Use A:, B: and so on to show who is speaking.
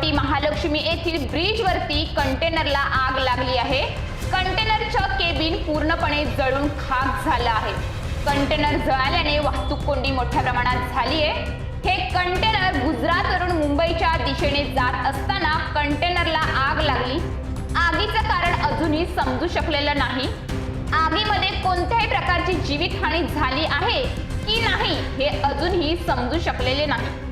A: छत्रपती महालक्ष्मी येथील ब्रिजवरती कंटेनरला आग लागली आहे। कंटेनरचं केबिन पूर्णपणे जळून खाक झालं आहे। कंटेनर जळाल्याने वाहतूक कोंडी मोठ्या प्रमाणात झाली आहे। हे कंटेनर गुजरातवरून मुंबईच्या दिशेने जात असताना कंटेनरला आग लागली। आगीचं कारण अजूनही समजू शकलेलं नाही। आगीमध्ये कोणत्याही प्रकारची जीवितहानी झाली आहे की नाही हे अजूनही समजू शकलेले नाही।